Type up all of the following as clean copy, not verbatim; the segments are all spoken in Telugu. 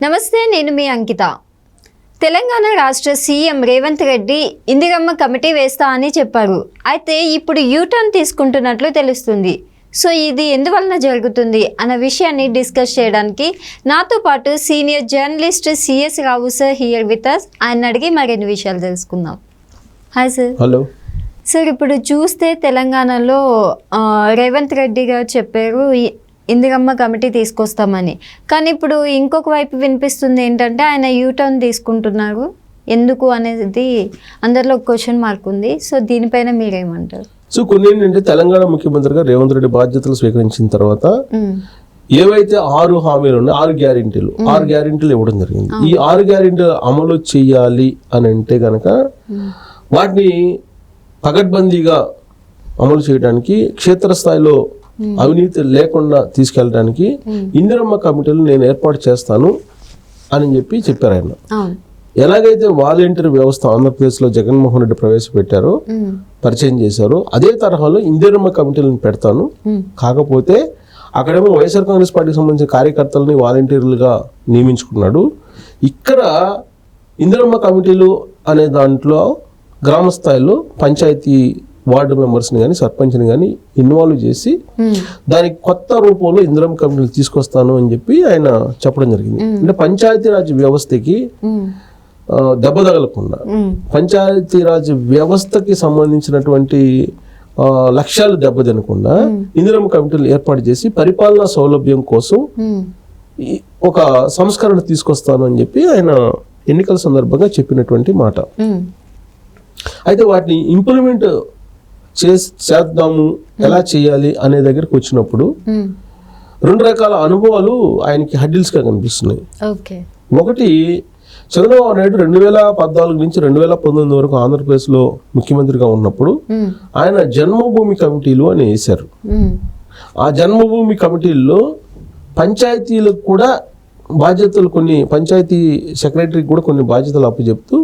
నమస్తే, నేను మీ అంకిత. తెలంగాణ రాష్ట్ర సీఎం రేవంత్ రెడ్డి ఇందిరమ్మ కమిటీ వేస్తా అని చెప్పారు. అయితే ఇప్పుడు యూటర్న్ తీసుకుంటున్నట్లు తెలుస్తుంది. సో ఇది ఎందువలన జరుగుతుంది అన్న విషయాన్ని డిస్కస్ చేయడానికి నాతో పాటు senior journalist CS Rao sir here with us. ఆయన అడిగి మరిన్ని విషయాలు తెలుసుకుందాం. Hi sir. హలో సార్, ఇప్పుడు చూస్తే తెలంగాణలో రేవంత్ రెడ్డి గారు చెప్పారు ఇందిరమ్మ కమిటీ తీసుకొస్తామని. కానీ ఇప్పుడు ఇంకొక వైపు వినిపిస్తుంది ఏంటంటే ఆయన యూటర్న్ తీసుకుంటున్నారు. ఎందుకు అనేది అందరిలో క్వశ్చన్ మార్క్ ఉంది. సో దీనిపైన మీరేమంటారు? సో కొన్ని ఏంటంటే తెలంగాణ ముఖ్యమంత్రిగా రేవంత్ రెడ్డి బాధ్యతలు స్వీకరించిన తర్వాత ఏవైతే 6 హామీలు ఉన్నాయి, 6 గ్యారెంటీలు ఇవ్వడం జరిగింది. ఈ 6 గ్యారెంటీలు అమలు చేయాలి అని అంటే గనక వాటిని పకడ్బందీగా అమలు చేయడానికి, క్షేత్రస్థాయిలో అవినీతి లేకుండా తీసుకెళ్ళడానికి ఇందిరమ్మ కమిటీలు నేను ఏర్పాటు చేస్తాను అని చెప్పారు ఆయన. ఎలాగైతే వాలంటీర్ వ్యవస్థ ఆంధ్రప్రదేశ్లో జగన్మోహన్ రెడ్డి ప్రవేశపెట్టారో, పరిచయం చేశారో, అదే తరహాలో ఇందిరమ్మ కమిటీలను పెడతాను. కాకపోతే అక్కడేమో వైఎస్ఆర్ కాంగ్రెస్ పార్టీకి సంబంధించిన కార్యకర్తలని వాలంటీర్లుగా నియమించుకున్నాడు. ఇక్కడ ఇందిరమ్మ కమిటీలు అనే దాంట్లో గ్రామ స్థాయిలో పంచాయతీ వార్డు మెంబర్స్ని కానీ సర్పంచ్ని కానీ ఇన్వాల్వ్ చేసి దానికి కొత్త రూపంలో ఇందిరమ్మ కమిటీలు తీసుకొస్తాను అని చెప్పి ఆయన చెప్పడం జరిగింది. అంటే పంచాయతీరాజ్ వ్యవస్థకి దెబ్బ తగలకుండా, పంచాయతీరాజ్ వ్యవస్థకి సంబంధించినటువంటి లక్ష్యాలు దెబ్బతినకుండా ఇందిరమ్మ కమిటీలు ఏర్పాటు చేసి పరిపాలనా సౌలభ్యం కోసం ఒక సంస్కరణ తీసుకొస్తాను అని చెప్పి ఆయన ఎన్నికల సందర్భంగా చెప్పినటువంటి మాట. అయితే వాటిని ఇంప్లిమెంట్ చేద్దాము, ఎలా చేయాలి అనే దగ్గరకు వచ్చినప్పుడు 2 రకాల అనుభవాలు ఆయనకి హడ్డిల్స్గా కనిపిస్తున్నాయి. ఒకటి, చంద్రబాబు నాయుడు 2014 నుంచి 2019 వరకు ఆంధ్రప్రదేశ్లో ముఖ్యమంత్రిగా ఉన్నప్పుడు ఆయన జన్మభూమి కమిటీలు అని వేశారు. ఆ జన్మభూమి కమిటీల్లో పంచాయతీలకు కూడా బాధ్యతలు, కొన్ని పంచాయతీ సెక్రటరీకి కూడా కొన్ని బాధ్యతలు అప్పచెప్తూ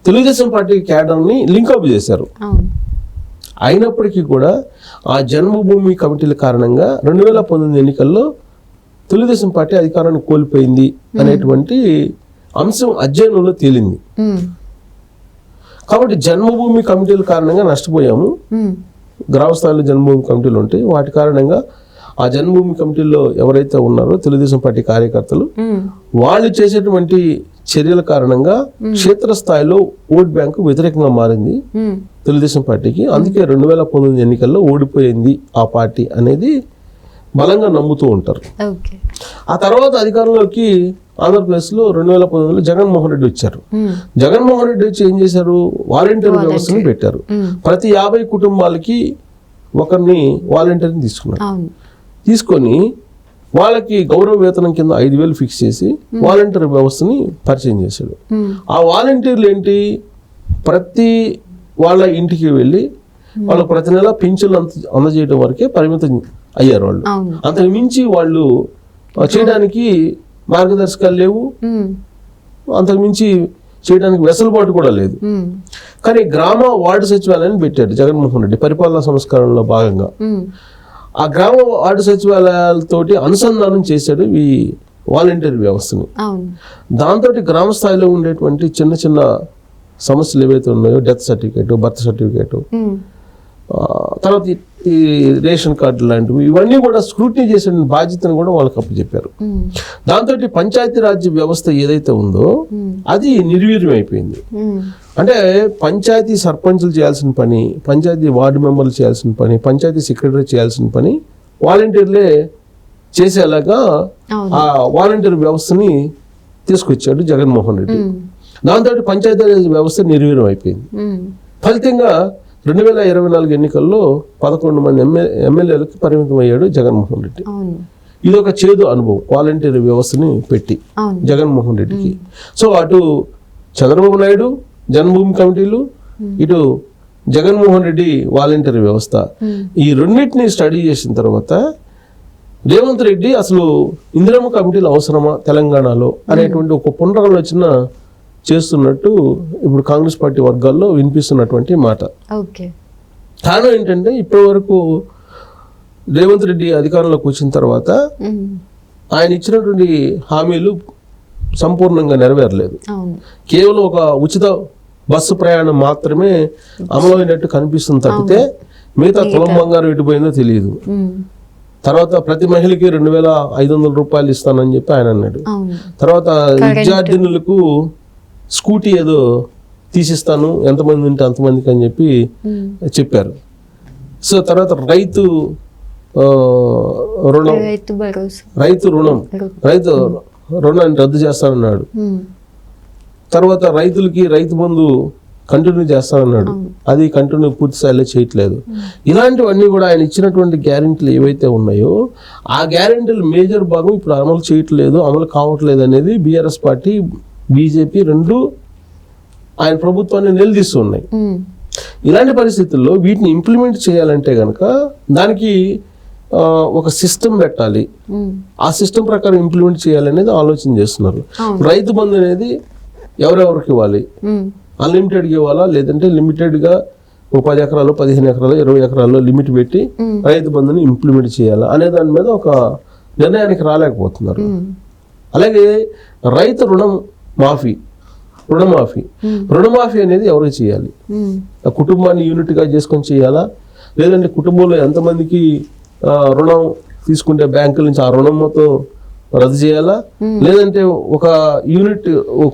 తెలుగుదేశం పార్టీ క్యాడర్ని లింకప్ చేశారు. అయినప్పటికీ కూడా ఆ జన్మభూమి కమిటీల కారణంగా 2019 ఎన్నికల్లో తెలుగుదేశం పార్టీ అధికారాన్ని కోల్పోయింది అనేటువంటి అంశం అధ్యయనంలో తేలింది. కాబట్టి జన్మభూమి కమిటీల కారణంగా నష్టపోయాము. గ్రామ స్థాయిలో జన్మభూమి కమిటీలు ఉంటాయి. వాటి కారణంగా ఆ జన్మభూమి కమిటీల్లో ఎవరైతే ఉన్నారో తెలుగుదేశం పార్టీ కార్యకర్తలు, వాళ్ళు చేసేటువంటి చర్యల కారణంగా క్షేత్రస్థాయిలో ఓట్ బ్యాంకు వ్యతిరేకంగా మారింది తెలుగుదేశం పార్టీకి. అందుకే 2019 ఎన్నికల్లో ఓడిపోయింది ఆ పార్టీ అనేది బలంగా నమ్ముతూ ఉంటారు. ఆ తర్వాత అధికారంలోకి ఆంధ్రప్రదేశ్లో 2019లో జగన్మోహన్ రెడ్డి వచ్చారు. జగన్మోహన్ రెడ్డి వచ్చి ఏం చేశారు? వాలంటీర్ వ్యవస్థను పెట్టారు. ప్రతి 50 కుటుంబాలకి ఒకరిని వాలంటీర్ని తీసుకున్నారు. తీసుకొని వాళ్ళకి గౌరవ వేతనం కింద 5,000 ఫిక్స్ చేసి వాలంటీర్ వ్యవస్థని పరిచయం చేశాడు. ఆ వాలంటీర్లు ఏంటి, ప్రతి వాళ్ళ ఇంటికి వెళ్ళి వాళ్ళకు ప్రతి నెల పింఛన్లు అందజేయడం వరకే పరిమితం అయ్యారు. వాళ్ళు అంతకు మించి వాళ్ళు చేయడానికి మార్గదర్శకాలు లేవు, అంతకు మించి చేయడానికి వెసులుబాటు కూడా లేదు. కానీ గ్రామ వార్డు సచివాలయాన్ని పెట్టాడు జగన్మోహన్ రెడ్డి పరిపాలనా సంస్కరణలో భాగంగా. ఆ గ్రామ వార్డు సచివాలయాలతోటి అనుసంధానం చేశాడు ఈ వాలంటీర్ వ్యవస్థని. దాంతో గ్రామ స్థాయిలో ఉండేటువంటి చిన్న చిన్న సమస్యలు ఏవైతే ఉన్నాయో, డెత్ సర్టిఫికేట్, బర్త్ సర్టిఫికేట్, తర్వాత ఈ రేషన్ కార్డు లాంటివి, ఇవన్నీ కూడా స్క్రూటినీ చేసే బాధ్యతను కూడా వాళ్ళకి అప్పచెప్పారు. దాంతో పంచాయతీరాజ్ వ్యవస్థ ఏదైతే ఉందో అది నిర్వీర్యం అయిపోయింది. అంటే పంచాయతీ సర్పంచులు చేయాల్సిన పని, పంచాయతీ వార్డు మెంబర్లు చేయాల్సిన పని, పంచాయతీ సెక్రటరీ చేయాల్సిన పని వాలంటీర్లే చేసేలాగా ఆ వాలంటీర్ వ్యవస్థని తీసుకొచ్చాడు జగన్మోహన్ రెడ్డి. దాంతో పంచాయతీరాజ్ వ్యవస్థ నిర్వీర్యం అయిపోయింది. ఫలితంగా 2024 ఎన్నికల్లో 11 మంది ఎమ్మెల్యేలకు పరిమితం అయ్యాడు జగన్మోహన్ రెడ్డి. ఇది ఒక చేదు అనుభవం వాలంటీర్ వ్యవస్థని పెట్టి జగన్మోహన్ రెడ్డికి. సో అటు చంద్రబాబు నాయుడు జన్మభూమి కమిటీలు, ఇటు జగన్మోహన్ రెడ్డి వాలంటీర్ వ్యవస్థ, ఈ రెండింటిని స్టడీ చేసిన తర్వాత రేవంత్ రెడ్డి అసలు ఇందిరమ్మ కమిటీలు అవసరమా తెలంగాణలో అనేటువంటి ఒక పునరాలోచన చేస్తున్నట్టు ఇప్పుడు కాంగ్రెస్ పార్టీ వర్గాల్లో వినిపిస్తున్నటువంటి మాట. కారణం ఏంటంటే ఇప్పటి వరకు రేవంత్ రెడ్డి అధికారంలోకి వచ్చిన తర్వాత ఆయన ఇచ్చినటువంటి హామీలు సంపూర్ణంగా నెరవేరలేదు. అవును. కేవలం ఒక ఉచిత బస్సు ప్రయాణం మాత్రమే అమలైనట్టు కనిపిస్తుంది తప్పితే మిగతా తులం బంగారం ఎటు పోయిందో తెలియదు. తర్వాత ప్రతి మహిళకి 2,500 రూపాయలు ఇస్తానని చెప్పి ఆయన అన్నాడు. అవును. తర్వాత విద్యార్థినులకు స్కూటీ ఏదో తీసిస్తాను ఎంతమంది ఉంటే అంతమందికి అని చెప్పి చెప్పారు. సో తర్వాత రైతు రుణం రైతు రుణాన్ని రద్దు చేస్తానన్నాడు. తర్వాత రైతులకి రైతు బంధు కంటిన్యూ చేస్తానన్నాడు. అది కంటిన్యూ పూర్తి స్థాయిలో చేయట్లేదు. ఇలాంటివన్నీ కూడా ఆయన ఇచ్చినటువంటి గ్యారెంటీలు ఏవైతే ఉన్నాయో ఆ గ్యారెంటీలు మేజర్ భాగం ఇప్పుడు అమలు చేయట్లేదు, అమలు కావట్లేదు అనేది బీఆర్ఎస్ పార్టీ, బీజేపీ రెండు ఆయన ప్రభుత్వాన్ని నిలదీస్తూ ఉన్నాయి. ఇలాంటి పరిస్థితుల్లో వీటిని ఇంప్లిమెంట్ చేయాలంటే కనుక దానికి ఒక సిస్టమ్ పెట్టాలి. ఆ సిస్టమ్ ప్రకారం ఇంప్లిమెంట్ చేయాలనేది ఆలోచన చేస్తున్నారు. రైతు బంధు అనేది ఎవరెవరికి ఇవ్వాలి, అన్లిమిటెడ్గా ఇవ్వాలా లేదంటే లిమిటెడ్గా 10 ఎకరాలు 15 ఎకరాలు 20 ఎకరాల్లో లిమిట్ పెట్టి రైతు బంధుని ఇంప్లిమెంట్ చేయాలా అనే దాని మీద ఒక నిర్ణయానికి రాలేకపోతున్నారు. అలాగే రైతు రుణమాఫీ అనేది ఎవరికి చేయాలి? కుటుంబాన్ని యూనిట్గా చేసుకొని చేయాలా లేదంటే కుటుంబంలో ఎంతమందికి రుణం తీసుకుంటే బ్యాంకుల నుంచి ఆ రుణం మొత్తం రద్దు చేయాలా లేదంటే ఒక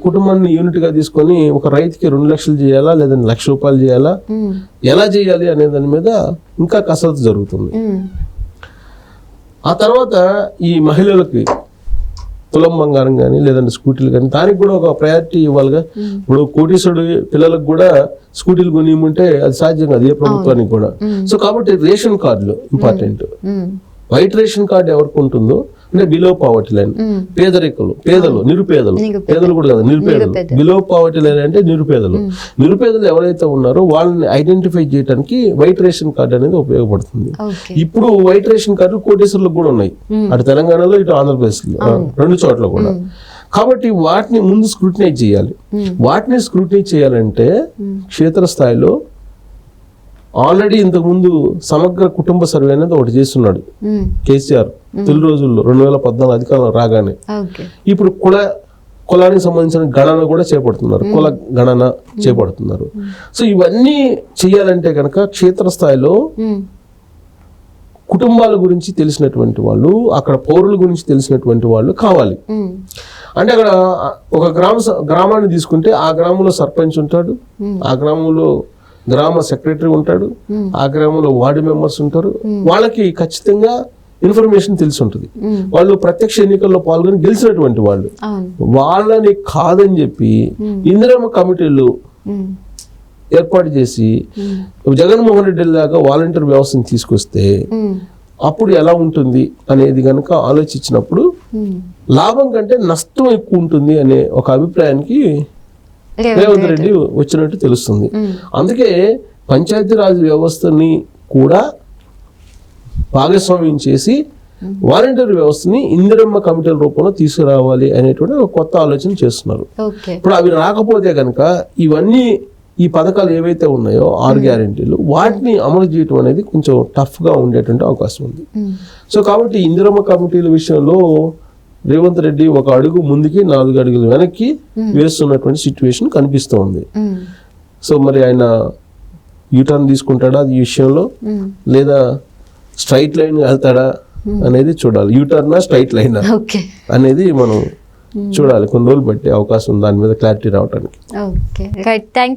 కుటుంబాన్ని యూనిట్ గా తీసుకొని ఒక రైతుకి 2 లక్షలు చేయాలా లేదంటే 1,00,000 రూపాయలు చేయాలా, ఎలా చేయాలి అనే దాని మీద ఇంకా కసరత్తు జరుగుతుంది. ఆ తర్వాత ఈ మహిళలకి తులం బంగారం కానీ లేదంటే స్కూటీలు కానీ దానికి కూడా ఒక ప్రయారిటీ ఇవ్వాలిగా. ఇప్పుడు కోటీశ్వరుడు పిల్లలకు కూడా స్కూటీలు కొనియమంటే అది సాధ్యం కాదు ఏ ప్రభుత్వానికి కూడా. సో కాబట్టి రేషన్ కార్డులు ఇంపార్టెంట్. వైట్ రేషన్ కార్డు ఎవరికి ఉంటుందో అంటే బిలో పావర్టీ లైన్, నిరుపేదలు కూడా కదా నిరుపేదలు, బిలో పావర్టీ లైన్ అంటే నిరుపేదలు ఎవరైతే ఉన్నారో వాళ్ళని ఐడెంటిఫై చేయడానికి వైట్ రేషన్ కార్డు అనేది ఉపయోగపడుతుంది. ఇప్పుడు వైట్ రేషన్ కార్డులు కోటేశ్వర్లకు కూడా ఉన్నాయి, అటు తెలంగాణలో ఇటు ఆంధ్రప్రదేశ్లో 2 చోట్ల కూడా. కాబట్టి వాటిని ముందు స్క్రూటినైజ్ చేయాలి. వాటిని స్క్రూటినైజ్ చేయాలంటే క్షేత్రస్థాయిలో ఆల్రెడీ ఇంతకుముందు సమగ్ర కుటుంబ సర్వే అనేది ఒకటి చేస్తున్నాడు కేసీఆర్ తొలి రోజుల్లో 2014 అధికారం రాగానే. ఇప్పుడు కులానికి సంబంధించిన గణన కూడా చేపడుతున్నారు, కుల గణన చేపడుతున్నారు. సో ఇవన్నీ చేయాలంటే కనుక క్షేత్రస్థాయిలో కుటుంబాల గురించి తెలిసినటువంటి వాళ్ళు, అక్కడ పౌరుల గురించి తెలిసినటువంటి వాళ్ళు కావాలి. అంటే అక్కడ ఒక గ్రామాన్ని తీసుకుంటే ఆ గ్రామంలో సర్పంచ్ ఉంటాడు, ఆ గ్రామంలో గ్రామ సెక్రటరీ ఉంటాడు, ఆ గ్రామంలో వార్డు మెంబర్స్ ఉంటారు. వాళ్ళకి ఖచ్చితంగా ఇన్ఫర్మేషన్ తెలిసి ఉంటుంది. వాళ్ళు ప్రత్యక్ష ఎన్నికల్లో పాల్గొని గెలిచినటువంటి వాళ్ళు. వాళ్ళని కాదని చెప్పి ఇందిరమ్మ కమిటీలు ఏర్పాటు చేసి జగన్మోహన్ రెడ్డి లాగా వాలంటీర్ వ్యవస్థను తీసుకొస్తే అప్పుడు ఎలా ఉంటుంది అనేది కనుక ఆలోచించినప్పుడు లాభం కంటే నష్టం ఎక్కువ ఉంటుంది అనే ఒక అభిప్రాయానికి రేవంత్ రెడ్డి వచ్చినట్టు తెలుస్తుంది. అందుకే పంచాయతీరాజ్ వ్యవస్థని కూడా భాగస్వామ్యం చేసి వాలంటీర్ వ్యవస్థని ఇందిరమ్మ కమిటీల రూపంలో తీసుకురావాలి అనేటువంటి ఒక కొత్త ఆలోచన చేస్తున్నారు. ఇప్పుడు అవి రాకపోతే కనుక ఈ పథకాలు ఏవైతే ఉన్నాయో 6 గ్యారెంటీలు వాటిని అమలు చేయడం అనేది కొంచెం టఫ్ గా ఉండేటువంటి అవకాశం ఉంది. సో కాబట్టి ఇందిరమ్మ కమిటీల విషయంలో రేవంత్ రెడ్డి 1 అడుగు ముందుకి 4 అడుగులు వెనక్కి వేస్తున్నటువంటి సిచ్యువేషన్ కనిపిస్తూ ఉంది. సో మరి ఆయన యూటర్న్ తీసుకుంటాడా ఈ విషయంలో లేదా స్ట్రైట్ లైన్ వెళ్తాడా అనేది చూడాలి. యూటర్నా స్ట్రైట్ లైన్ అనేది మనం చూడాలి. కొన్ని రోజులు బట్టి అవకాశం దాని మీద క్లారిటీ రావడానికి.